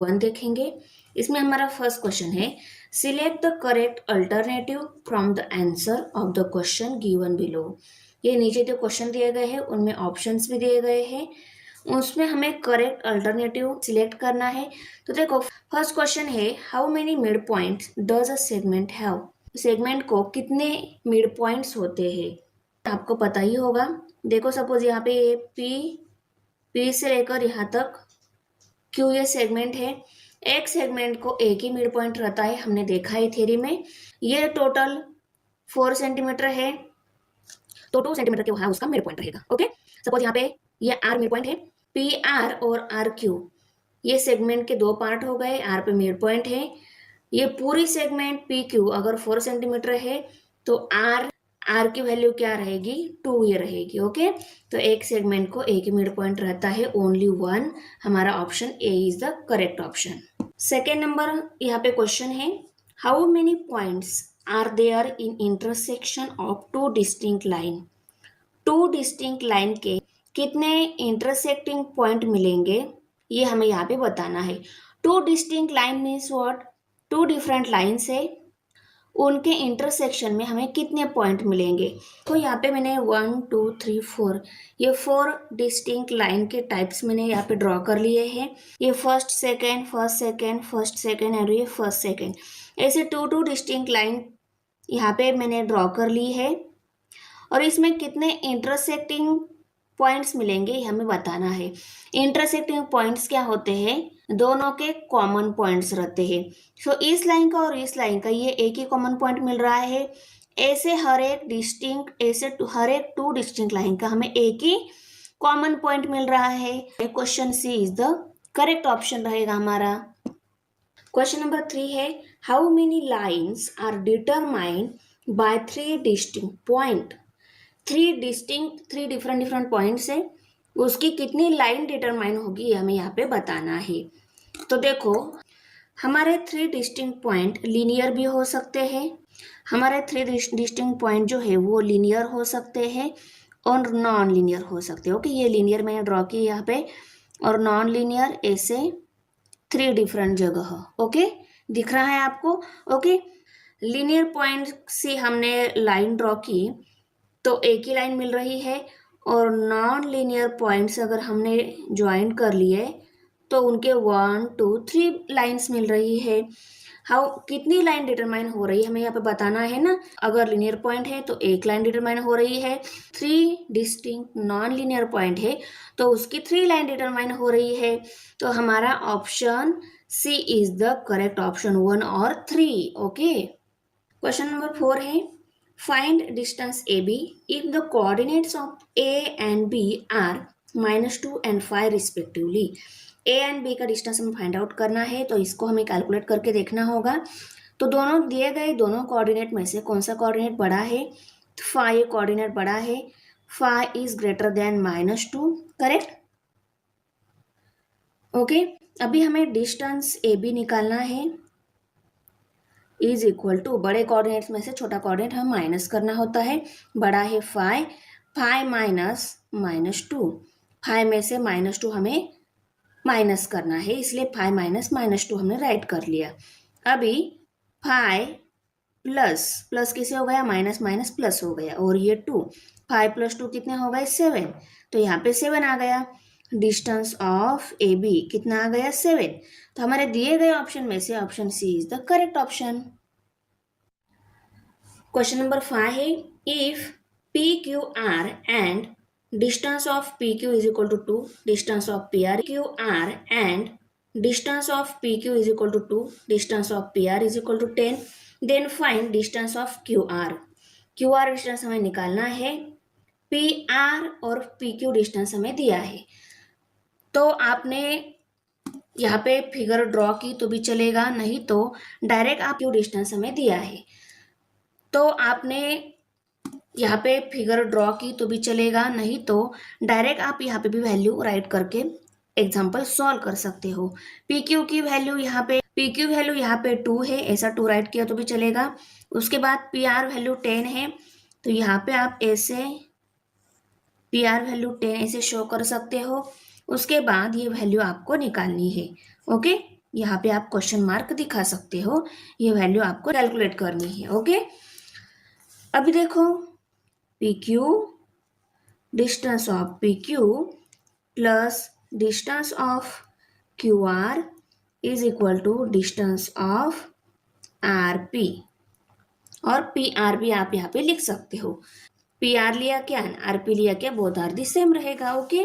One देखेंगे। इसमें हमारा फर्स्ट क्वेश्चन है, select the correct alternative from the answer of the question given below. ये नीचे जो क्वेश्चन दिए गए हैं उनमें ऑप्शंस भी दिए गए हैं, उसमें हमें करेक्ट अल्टरनेटिव सिलेक्ट करना है। तो देखो फर्स्ट क्वेश्चन है, how many mid points does a segment have. Segment को कितने मिड पॉइंट्स होते हैं आपको पता ही होगा। देखो सपोज यहाँ पे ये पी से लेकर यहाँ तक क्यू ये सेगमेंट है। एक सेगमेंट को एक ही मिड पॉइंट रहता है, हमने देखा है थ्योरी में। ये टोटल 4 सेंटीमीटर है, तो 2 सेंटीमीटर के वहां उसका मिड पॉइंट रहेगा। ओके, सपोज यहाँ पे ये आर मिड पॉइंट है, पी आर और आर क्यू ये सेगमेंट के दो पार्ट हो गए, आर पे मिड पॉइंट है। ये पूरी सेगमेंट पी क्यू अगर 4 सेंटीमीटर है तो आर की वैल्यू क्या रहेगी, 2 ये रहेगी। ओके, तो एक सेगमेंट को एक ही मिड पॉइंट रहता है, ओनली वन। हमारा option A is the correct option. Second number यहाँ पे क्वेश्चन है, how many points are there in intersection of two distinct line. Two distinct line के कितने इंटरसेक्टिंग पॉइंट मिलेंगे, ये हमें यहाँ पे बताना है। Two distinct line means what, two different lines है, उनके इंटरसेक्शन में हमें कितने पॉइंट मिलेंगे। तो यहाँ पे मैंने 1 2 3 4 ये 4 डिस्टिंक्ट लाइन के टाइप्स मैंने यहाँ पे ड्रॉ कर लिए हैं। ये first second first second first second और ये फर्स्ट सेकेंड, ऐसे टू डिस्टिंक्ट लाइन यहाँ पे मैंने ड्रॉ कर ली है। और इसमें कितने इंटरसेक्टिंग पॉइंट्स मिलेंगे ये हमें बताना है। इंटरसेक्टिंग पॉइंट्स क्या होते हैं, दोनों के कॉमन पॉइंट्स रहते हैं। सो इस लाइन का और इस लाइन का ये एक ही कॉमन पॉइंट मिल रहा है। ऐसे हर एक टू डिस्टिंक्ट लाइन का हमें एक ही कॉमन पॉइंट मिल रहा है। Question C is the correct option रहेगा हमारा। क्वेश्चन नंबर 3 है, how many lines are determined by 3 distinct point. Three different points है, उसकी कितनी लाइन डिटरमाइन होगी ये हमें यहाँ पे बताना है। तो देखो हमारे 3 डिस्टिंक्ट पॉइंट लीनियर भी हो सकते हैं, हमारे 3 डिस्टिंक्ट पॉइंट जो है वो लीनियर हो सकते हैं और नॉन लीनियर हो सकते हैं। ओके, ये लीनियर मैंने ड्रॉ किया यहाँ पे, और नॉन लीनियर ऐसे 3 डिफरेंट जगह। ओके, दिख रहा है आपको। ओके, लीनियर पॉइंट से हमने लाइन ड्रॉ की तो एक ही लाइन मिल रही है, और नॉन लीनियर पॉइंट्स अगर हमने ज्वाइन कर लिए तो उनके 1 2 3 लाइंस मिल रही है। हाउ कितनी लाइन डिटरमाइन हो रही है हमें यहाँ पे बताना है ना। अगर लीनियर पॉइंट है तो एक लाइन डिटरमाइन हो रही है, 3 डिस्टिंक्ट नॉन लीनियर पॉइंट है तो उसकी 3 लाइन डिटरमाइन हो रही है। तो हमारा option C is the correct option, 1 और 3। ओके, क्वेश्चन नंबर 4 है, find distance AB if the coordinates of A and B are -2 and 5 respectively। A and B का डिस्टेंस हमें फाइंड आउट करना है, तो इसको हमें कैलकुलेट करके देखना होगा। तो दोनों दिए गए दोनों कोऑर्डिनेट में से कौन सा कोऑर्डिनेट बड़ा है, 5 कोऑर्डिनेट बड़ा है, 5 is greater than -2, correct. Okay, अभी हमें डिस्टेंस AB निकालना है, इज इक्वल टू बड़े कोऑर्डिनेट्स में से छोटा कोऑर्डिनेट हमें माइनस करना होता है। बड़ा है 5, 5 माइनस -2, 5 में से -2 हमें माइनस करना है, इसलिए 5 माइनस -2 हमने राइट कर लिया। अभी 5 प्लस किसे हो गया, माइनस माइनस प्लस हो गया, और ये 2, 5 + 2 कितने हो गए, 7। तो यहाँ पे 7 आ गया। डिस्टेंस ऑफ ए बी कितना आ गया, 7। तो हमारे दिए गए ऑप्शन में से option C is the correct option. Question number 5 है, if P Q R and distance of P Q is equal to 2, distance of P R Q R and distance of P Q is equal to 2, distance of P R is equal to 10, then find distance of Q R. Q R distance हमें निकालना है, P R और P Q distance हमें दिया है। तो आपने यहाँ पे फिगर ड्रॉ की तो भी चलेगा, नहीं तो डायरेक्ट आप क्यू डिस्टेंस हमें दिया है तो आपने यहाँ पे फिगर ड्रॉ की तो भी चलेगा, नहीं तो डायरेक्ट आप यहाँ पे भी वैल्यू राइट करके एग्जाम्पल सॉल्व कर सकते हो। पी क्यू की वैल्यू यहाँ पे 2 है, ऐसा 2 राइट किया तो भी चलेगा। उसके बाद पी आर वैल्यू 10 है, तो यहाँ पे आप ऐसे पी आर वैल्यू 10 ऐसे शो कर सकते हो। उसके बाद ये वैल्यू आपको निकालनी है। ओके, यहाँ पे आप क्वेश्चन मार्क दिखा सकते हो, ये वैल्यू आपको कैलकुलेट करनी है। ओके, अभी देखो P Q, distance of P Q plus distance of Q R is equal to distance of R P, और पी आर भी आप यहाँ पे लिख सकते हो। पी आर लिया क्या, आर पी लिया क्या, बोथ आर दी सेम रहेगा। ओके,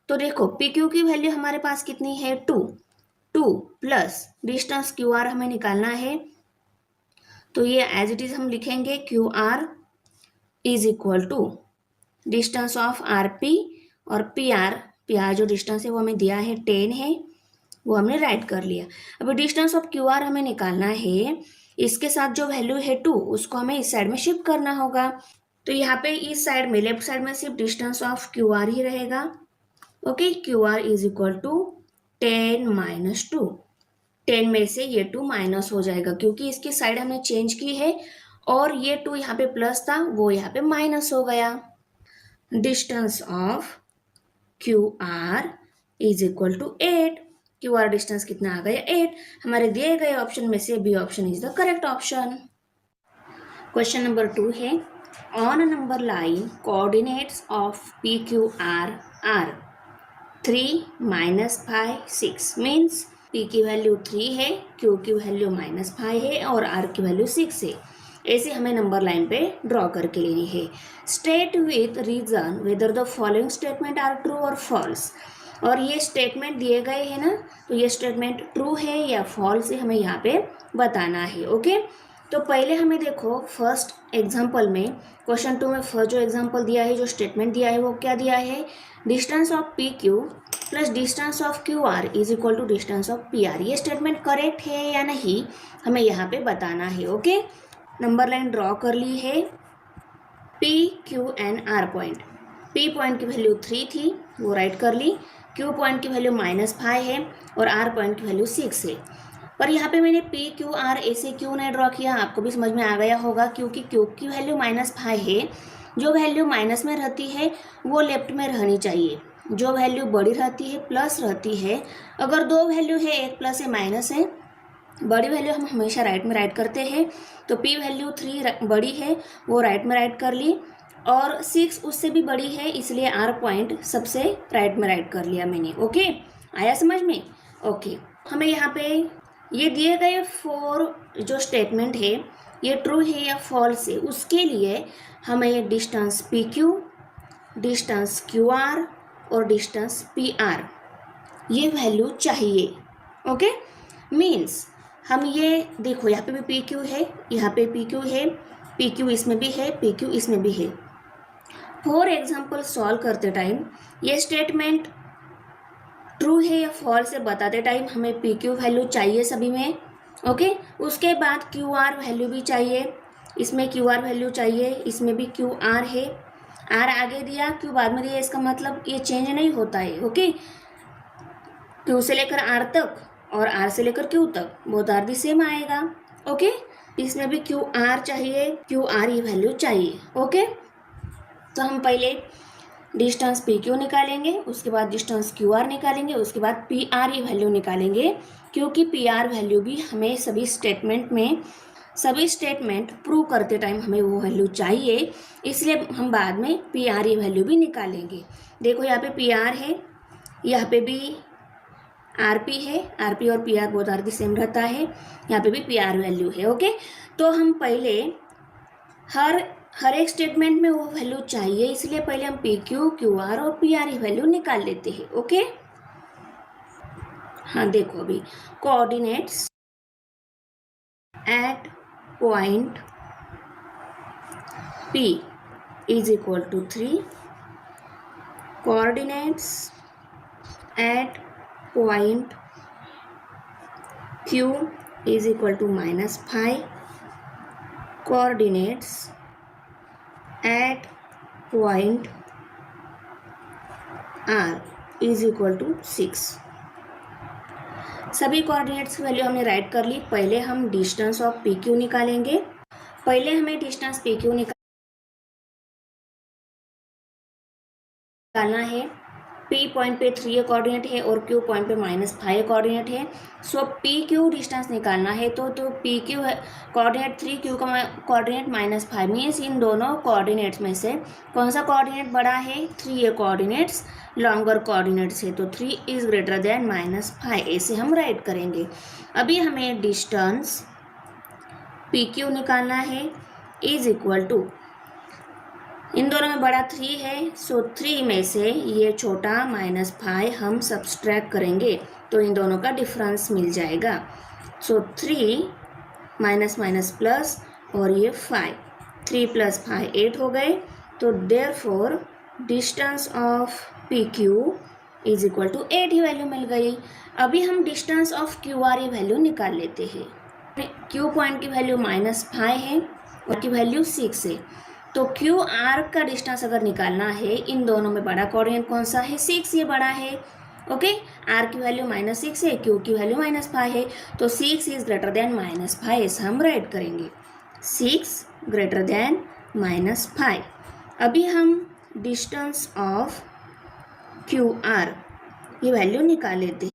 तो देखो पी क्यू की वैल्यू हमारे पास कितनी है, 2 प्लस डिस्टेंस क्यू आर हमें निकालना है, तो ये एज इट इज हम लिखेंगे Q R is equal to distance of R P, और पी आर जो डिस्टेंस है वो हमें दिया है 10 है, वो हमने राइट कर लिया। अभी डिस्टेंस ऑफ क्यू आर हमें निकालना है, इसके साथ जो वैल्यू है 2 उसको हमें इस साइड में शिफ्ट करना होगा, तो यहाँ पे इस साइड में लेफ्ट साइड में सिर्फ डिस्टेंस ऑफ क्यू आर ही रहेगा। Okay, Q R is equal to 10 minus 2, 10 में से ये 2 माइनस हो जाएगा क्योंकि इसकी साइड हमने चेंज की है, और ये 2 यहाँ पे प्लस था वो यहाँ पे माइनस हो गया। Distance of Q R is equal to 8, Q R distance कितना आ गया 8, हमारे दिए गए ऑप्शन में से B option is the correct option. Question number 2 है, on a number line coordinates of P Q R 3 -5 6 means P की वैल्यू 3 है, क्यू की वैल्यू -5 है और आर की वैल्यू 6 है। ऐसे हमें नंबर लाइन पे ड्रॉ करके लेनी है। State with reason whether the following statement are true और फॉल्स, और ये स्टेटमेंट दिए गए हैं ना, तो ये स्टेटमेंट ट्रू है या फॉल्स है हमें यहाँ पे बताना है। ओके, तो पहले हमें देखो फर्स्ट एग्जाम्पल में, क्वेश्चन 2 में फर्स्ट जो एग्जाम्पल दिया है, जो स्टेटमेंट दिया है वो क्या दिया है, distance of P Q plus distance of Q R is equal to distance of P R. ये स्टेटमेंट करेक्ट है या नहीं हमें यहाँ पे बताना है। ओके, नंबर लाइन ड्रॉ कर ली है, P Q and R point, P point की वैल्यू 3 थी वो राइट कर ली, क्यू पॉइंट की वैल्यू -5 है और आर पॉइंट की वैल्यू 6 है। पर यहाँ पे मैंने पी क्यू आर ऐसे क्यों नहीं ड्रॉ किया, आपको भी समझ में आ गया होगा, क्योंकि क्यू की वैल्यू -5 है, जो वैल्यू माइनस में रहती है वो लेफ्ट में रहनी चाहिए, जो वैल्यू बड़ी रहती है प्लस रहती है। अगर दो वैल्यू है, एक प्लस है माइनस है, बड़ी वैल्यू हम हमेशा राइट में राइट करते हैं, तो पी वैल्यू 3 बड़ी है वो राइट में राइट कर ली, और 6 उससे भी बड़ी है इसलिए आर पॉइंट सबसे राइट में राइट कर लिया मैंने। ओके, आया समझ में। ओके, हमें यहाँ पे ये दिए गए 4 जो स्टेटमेंट है ये ट्रू है या फॉल्स है, उसके लिए हमें distance P Q, distance Q R और डिस्टेंस पी आर ये वैल्यू चाहिए। ओके, मीन्स हम ये देखो यहाँ पे भी पी क्यू है, यहाँ पे पी क्यू है, पी क्यू इसमें भी है, पी क्यू इसमें भी है। फॉर एग्जाम्पल सॉल्व करते टाइम ये स्टेटमेंट ट्रू है या फॉल्स है बताते टाइम हमें पी क्यू वैल्यू चाहिए सभी में। ओके, उसके बाद क्यू आर वैल्यू भी चाहिए, इसमें क्यू आर वैल्यू चाहिए, इसमें भी क्यू आर है, आर आगे दिया क्यू बाद में दिया, इसका मतलब ये चेंज नहीं होता है। ओके, क्यू से लेकर आर तक और आर से लेकर क्यू तक बोथ आर दी सेम आएगा। ओके, इसमें भी क्यू आर चाहिए, क्यू आर ये वैल्यू चाहिए। ओके, तो हम पहले डिस्टेंस पी क्यू निकालेंगे, उसके बाद डिस्टेंस क्यू आर निकालेंगे, उसके बाद पी आर ये वैल्यू निकालेंगे, क्योंकि पी आर वैल्यू भी हमें सभी स्टेटमेंट प्रूव करते टाइम हमें वो वैल्यू चाहिए, इसलिए हम बाद में पी आर ये वैल्यू भी निकालेंगे। देखो यहाँ पे पी आर है, यहाँ पे भी आर पी है, आर पी और P R both are the same रहता है, यहाँ पे भी पी आर वैल्यू है। ओके, तो हम पहले हर एक स्टेटमेंट में वो वैल्यू चाहिए, इसलिए पहले हम पी क्यू, क्यू आर और पी आर वैल्यू निकाल लेते हैं। ओके, हाँ देखो अभी coordinates at point P is equal to 3, coordinates at point Q is equal to -5, coordinates at point R is equal to 6। सभी कोऑर्डिनेट्स की वैल्यू हमने राइट कर ली। पहले हम डिस्टेंस ऑफ पी क्यू निकालेंगे, पहले हमें डिस्टेंस पी क्यू निकालना है, P पॉइंट पे 3 कोऑर्डिनेट है और Q पॉइंट पे -5 कोऑर्डिनेट है। सो PQ डिस्टेंस निकालना है तो PQ है कोऑर्डिनेट 3, Q का कोऑर्डिनेट -5 मीन्स इन दोनों कोऑर्डिनेट्स में से कौन सा कोऑर्डिनेट बड़ा है, 3 कोऑर्डिनेट्स लॉन्गर कोऑर्डिनेट्स है, तो 3 इज ग्रेटर देन -5, ऐसे हम राइट करेंगे। अभी हमें डिस्टेंस PQ निकालना है इज इक्वल टू, इन दोनों में बड़ा 3 है, सो 3 में से ये छोटा -5 हम सब्सट्रैक्ट करेंगे तो इन दोनों का डिफरेंस मिल जाएगा। सो 3 माइनस माइनस प्लस और ये 5, 3 + 5 8 हो गए। तो therefore distance of PQ is equal to 8 ही वैल्यू मिल गई। अभी हम डिस्टेंस ऑफ QR ये वैल्यू निकाल लेते हैं। Q पॉइंट की वैल्यू -5 है और की वैल्यू 6 है, तो QR का डिस्टेंस अगर निकालना है, इन दोनों में बड़ा कोऑर्डिनेट कौन सा है, 6 ये बड़ा है। ओके, R की वैल्यू -6 है, Q की वैल्यू -5 है, तो 6 इज ग्रेटर देन -5, ऐसा हम राइट करेंगे, 6 ग्रेटर देन -5। अभी हम डिस्टेंस ऑफ QR ये वैल्यू निकाल लेते हैं।